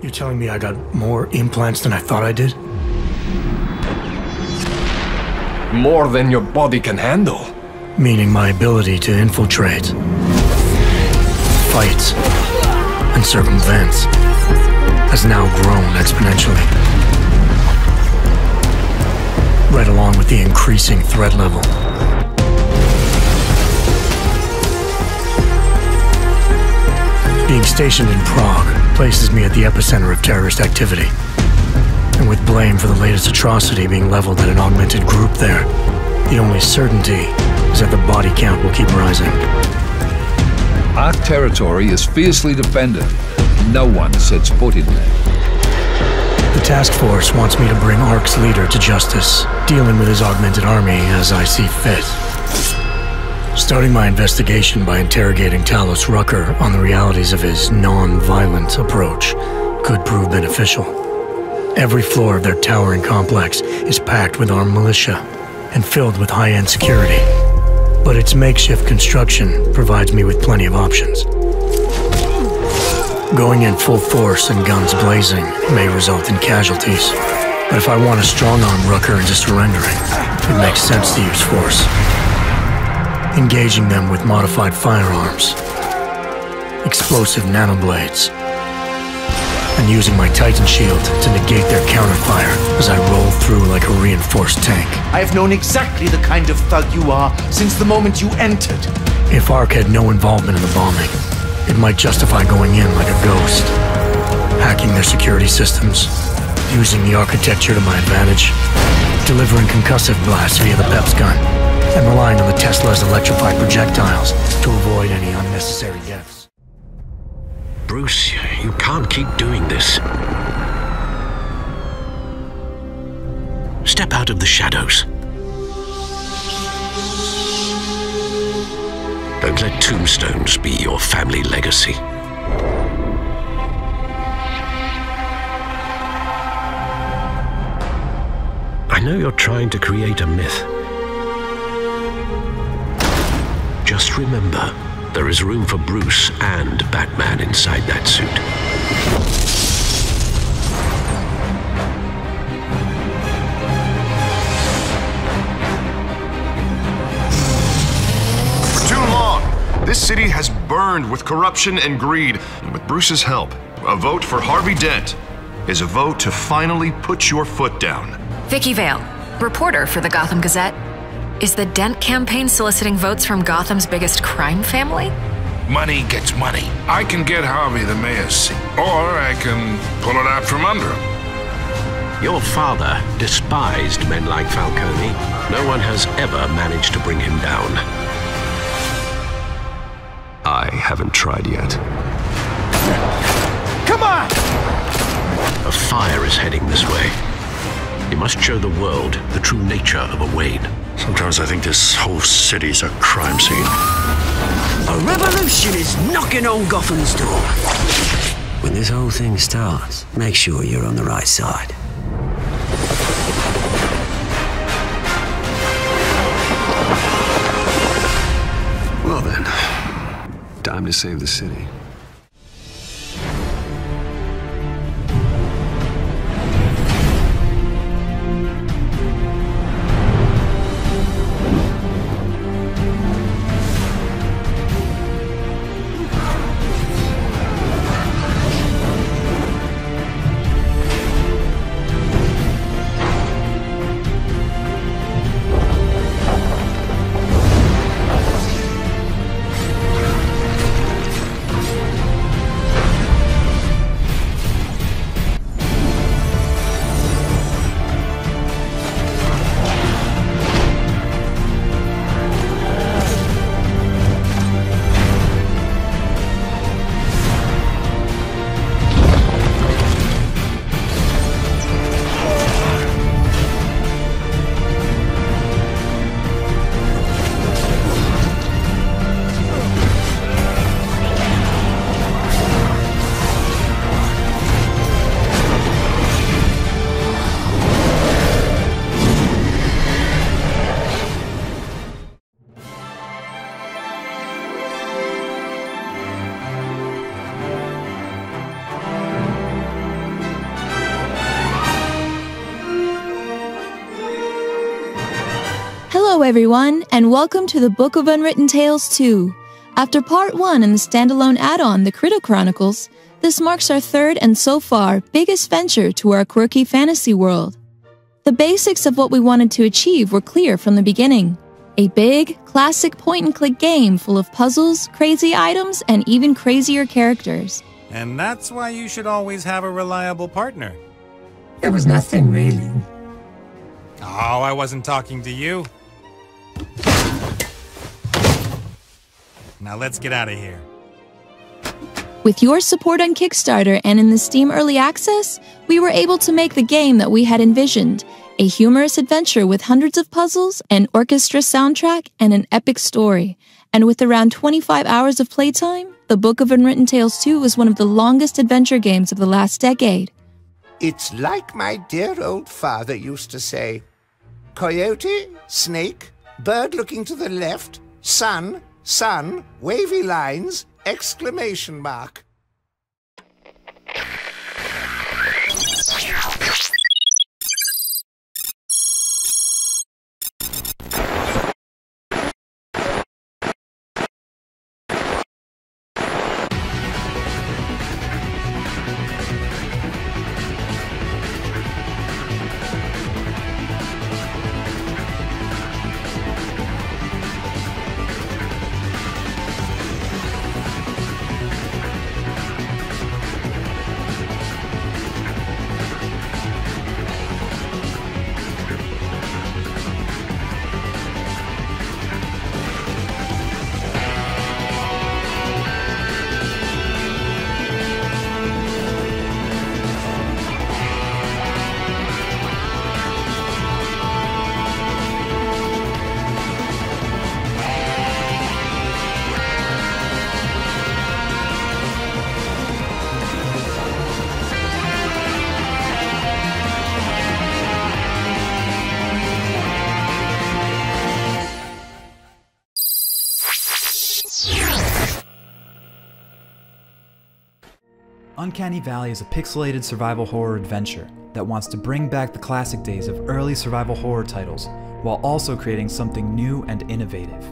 You're telling me I got more implants than I thought I did? More than your body can handle. Meaning my ability to infiltrate, fight, and circumvent has now grown exponentially. Right along with the increasing threat level. Being stationed in Prague places me at the epicenter of terrorist activity. And with blame for the latest atrocity being leveled at an augmented group there, the only certainty is that the body count will keep rising. Our territory is fiercely defended. No one sets foot in there. The task force wants me to bring ARC's leader to justice, dealing with his augmented army as I see fit. Starting my investigation by interrogating Talos Rucker on the realities of his non-violent approach could prove beneficial. Every floor of their towering complex is packed with armed militia and filled with high-end security. But its makeshift construction provides me with plenty of options. Going in full force and guns blazing may result in casualties. But if I want to strong-arm Rucker into surrendering, it makes sense to use force. Engaging them with modified firearms, explosive nanoblades, and using my Titan shield to negate their counterfire as I roll through like a reinforced tank. I have known exactly the kind of thug you are since the moment you entered. If ARC had no involvement in the bombing, it might justify going in like a ghost, hacking their security systems, using the architecture to my advantage, delivering concussive blasts via the PEPS gun, and relying on the Tesla's electrified projectiles to avoid any unnecessary deaths. Bruce, you can't keep doing this. Step out of the shadows. Don't let tombstones be your family legacy. I know you're trying to create a myth. Just remember, there is room for Bruce and Batman inside that suit. For too long, this city has burned with corruption and greed. And with Bruce's help, a vote for Harvey Dent is a vote to finally put your foot down. Vicky Vale, reporter for the Gotham Gazette. Is the Dent campaign soliciting votes from Gotham's biggest crime family? Money gets money. I can get Harvey the mayor's seat, or I can pull it out from under him. Your father despised men like Falcone. No one has ever managed to bring him down. I haven't tried yet. Come on! A fire is heading this way. You must show the world the true nature of a Wayne. Sometimes I think this whole city's a crime scene. A revolution is knocking on Gotham's door. When this whole thing starts, make sure you're on the right side. Well then, time to save the city. Hello everyone, and welcome to the Book of Unwritten Tales 2. After Part 1 and the standalone add-on, The Critter Chronicles, this marks our third and so far biggest venture to our quirky fantasy world. The basics of what we wanted to achieve were clear from the beginning. A big, classic point-and-click game full of puzzles, crazy items, and even crazier characters. And that's why you should always have a reliable partner. There was nothing really. Oh, I wasn't talking to you. Now let's get out of here. With your support on Kickstarter and in the Steam Early Access, we were able to make the game that we had envisioned, a humorous adventure with hundreds of puzzles, an orchestra soundtrack, and an epic story. And with around 25 hours of playtime, the Book of Unwritten Tales 2 was one of the longest adventure games of the last decade. It's like my dear old father used to say, coyote, snake, bird looking to the left, sun, wavy lines, exclamation mark. Uncanny Valley is a pixelated survival horror adventure that wants to bring back the classic days of early survival horror titles while also creating something new and innovative.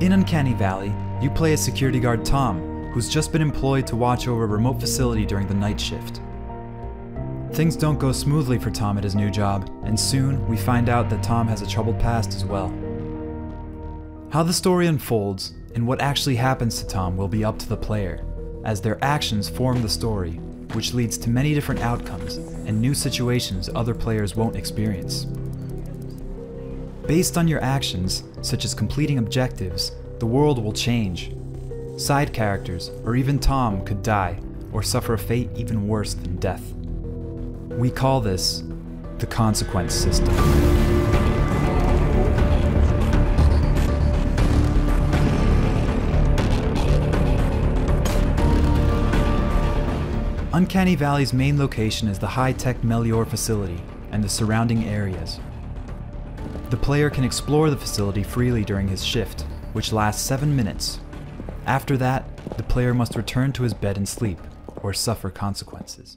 In Uncanny Valley, you play a security guard Tom, who's just been employed to watch over a remote facility during the night shift. Things don't go smoothly for Tom at his new job, and soon we find out that Tom has a troubled past as well. How the story unfolds and what actually happens to Tom will be up to the player, as their actions form the story, which leads to many different outcomes and new situations other players won't experience. Based on your actions, such as completing objectives, the world will change. Side characters, or even Tom, could die, or suffer a fate even worse than death. We call this the consequence system. Uncanny Valley's main location is the high-tech Melior facility and the surrounding areas. The player can explore the facility freely during his shift, which lasts 7 minutes. After that, the player must return to his bed and sleep, or suffer consequences.